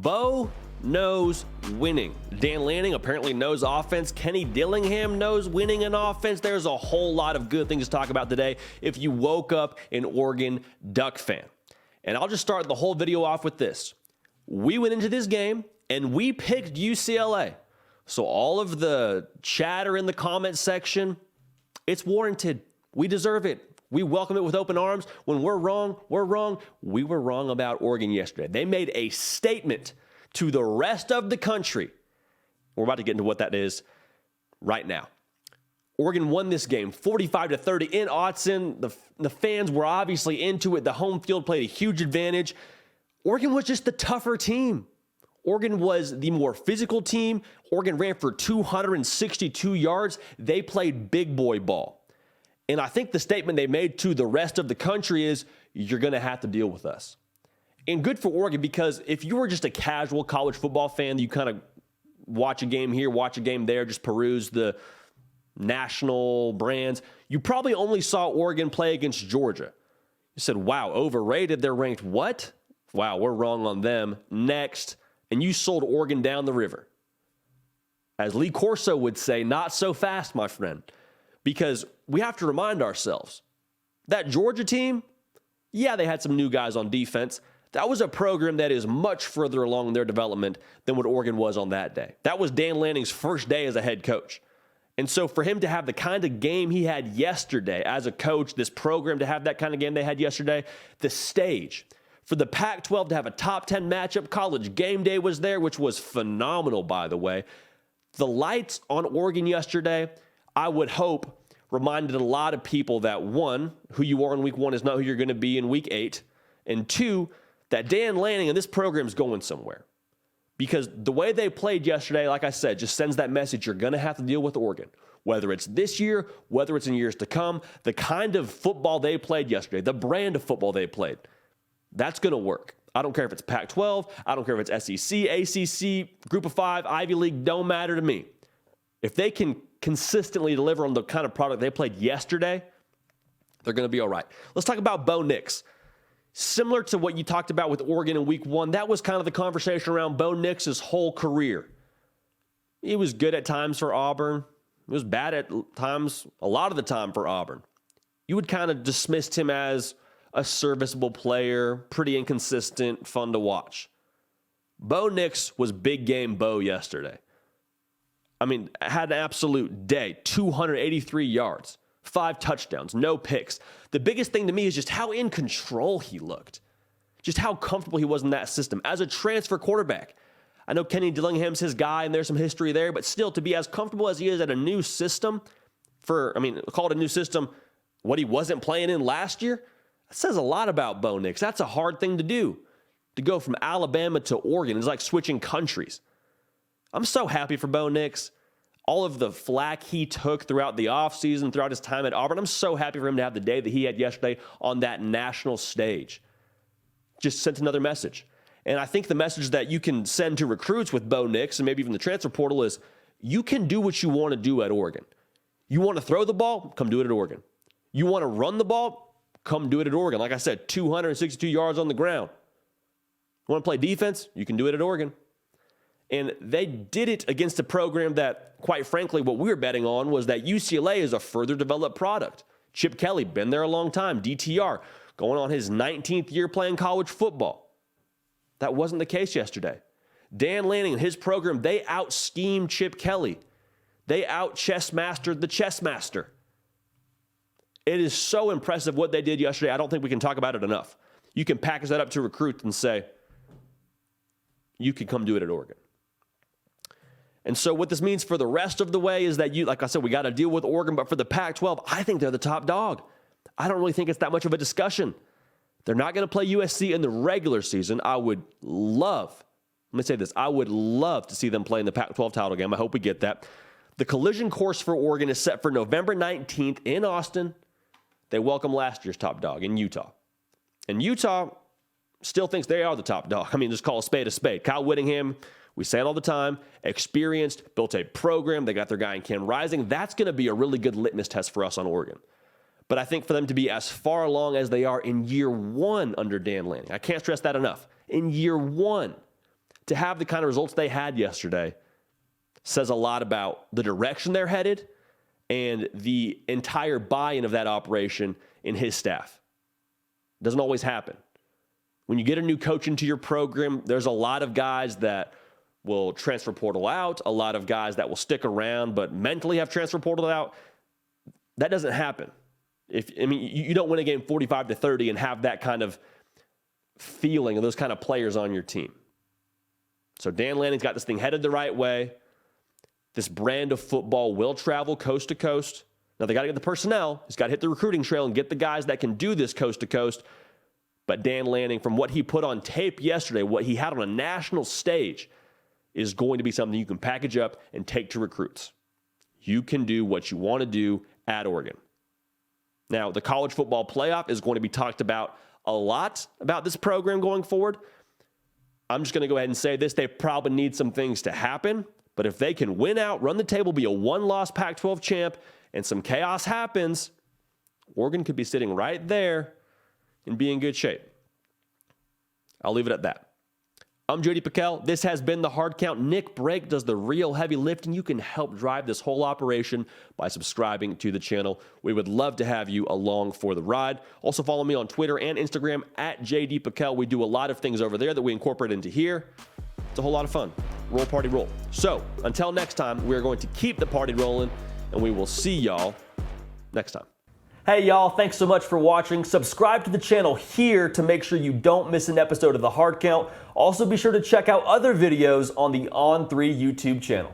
Bo knows winning. Dan Lanning apparently knows offense. Kenny Dillingham knows winning an offense. There's a whole lot of good things to talk about today if you woke up an Oregon Duck fan. And I'll just start the whole video off with this. We went into this game and we picked UCLA. So all of the chatter in the comment section, it's warranted. We deserve it. We welcome it with open arms. When we're wrong, we're wrong. We were wrong about Oregon yesterday. They made a statement to the rest of the country. We're about to get into what that is right now. Oregon won this game 45-30 in Autzen. The fans were obviously into it. The home field played a huge advantage. Oregon was just the tougher team. Oregon was the more physical team. Oregon ran for 262 yards. They played big boy ball. And I think the statement they made to the rest of the country is, you're going to have to deal with us. And good for Oregon, because if you were just a casual college football fan, you kind of watch a game here, watch a game there, just peruse the national brands, you probably only saw Oregon play against Georgia. You said, wow, overrated. They're ranked what? Wow, we're wrong on them. Next. And you sold Oregon down the river. As Lee Corso would say, not so fast, my friend. Because we have to remind ourselves, that Georgia team, yeah, they had some new guys on defense. That was a program that is much further along in their development than what Oregon was on that day. That was Dan Lanning's first day as a head coach. And so for him to have the kind of game he had yesterday as a coach, this program to have that kind of game they had yesterday, the stage for the Pac-12 to have a top 10 matchup, College Game Day was there, which was phenomenal, by the way. The lights on Oregon yesterday, I would hope, reminded a lot of people that, one, who you are in week one is not who you're going to be in week 8, and two, that Dan Lanning and this program is going somewhere. Because the way they played yesterday, like I said, just sends that message, you're going to have to deal with Oregon. Whether it's this year, whether it's in years to come, the kind of football they played yesterday, the brand of football they played, that's going to work. I don't care if it's Pac-12, I don't care if it's SEC, ACC, Group of 5, Ivy League, don't matter to me. If they can consistently deliver on the kind of product they played yesterday, they're going to be all right. Let's talk about Bo Nix. Similar to what you talked about with Oregon in week 1, that was kind of the conversation around Bo Nix's whole career. He was good at times for Auburn. He was bad at times, a lot of the time for Auburn. You would kind of dismiss him as a serviceable player, pretty inconsistent, fun to watch. Bo Nix was big game Bo yesterday. I mean, had an absolute day, 283 yards, 5 touchdowns, no picks. The biggest thing to me is just how in control he looked, just how comfortable he was in that system as a transfer quarterback. I know Kenny Dillingham's his guy and there's some history there, but still to be as comfortable as he is at a new system call it a new system, what he wasn't playing in last year, that says a lot about Bo Nix. That's a hard thing to do. To go from Alabama to Oregon is like switching countries. I'm so happy for Bo Nix. All of the flack he took throughout the offseason, throughout his time at Auburn, I'm so happy for him to have the day that he had yesterday on that national stage. Just sent another message. And I think the message that you can send to recruits with Bo Nix and maybe even the transfer portal is, you can do what you want to do at Oregon. You want to throw the ball? Come do it at Oregon. You want to run the ball? Come do it at Oregon. Like I said, 262 yards on the ground. You want to play defense? You can do it at Oregon. And they did it against a program that, quite frankly, what we were betting on was that UCLA is a further developed product. Chip Kelly, been there a long time. DTR, going on his 19th year playing college football. That wasn't the case yesterday. Dan Lanning and his program, they out-schemed Chip Kelly. They out-chess-mastered the chess master. It is so impressive what they did yesterday. I don't think we can talk about it enough. You can package that up to recruits and say, you can come do it at Oregon. And so what this means for the rest of the way is that like I said, we got to deal with Oregon, but for the Pac-12, I think they're the top dog. I don't really think it's that much of a discussion. They're not going to play USC in the regular season. I would love to see them play in the Pac-12 title game. I hope we get that. The collision course for Oregon is set for November 19th in Austin. They welcome last year's top dog in Utah. And Utah still thinks they are the top dog. I mean, just call a spade a spade. Kyle Whittingham, we say it all the time, experienced, built a program. They got their guy in Cam Rising. That's going to be a really good litmus test for us on Oregon. But I think for them to be as far along as they are in year 1 under Dan Lanning, I can't stress that enough. In year 1, to have the kind of results they had yesterday says a lot about the direction they're headed and the entire buy-in of that operation in his staff. It doesn't always happen. When you get a new coach into your program, there's a lot of guys that will transfer portal out, a lot of guys that will stick around but mentally have transfer portal out. That doesn't happen. You don't win a game 45-30 and have that kind of feeling of those kind of players on your team. So Dan Lanning's got this thing headed the right way. This brand of football will travel coast to coast. Now, they got to get the personnel. He's got to hit the recruiting trail and get the guys that can do this coast to coast. But Dan Lanning, from what he put on tape yesterday, what he had on a national stage, is going to be something you can package up and take to recruits. You can do what you want to do at Oregon. Now, the college football playoff is going to be talked about a lot about this program going forward. I'm just going to go ahead and say this. They probably need some things to happen. But if they can win out, run the table, be a one-loss Pac-12 champ, and some chaos happens, Oregon could be sitting right there and be in good shape. I'll leave it at that. I'm J.D. Pickell. This has been The Hard Count. Nick Brake does the real heavy lifting. You can help drive this whole operation by subscribing to the channel. We would love to have you along for the ride. Also follow me on Twitter and Instagram at J.D. Pickell. We do a lot of things over there that we incorporate into here. It's a whole lot of fun. Roll, party, roll. So until next time, we're going to keep the party rolling, and we will see y'all next time. Hey y'all, thanks so much for watching. Subscribe to the channel here to make sure you don't miss an episode of The Hard Count. Also be sure to check out other videos on the On3 YouTube channel.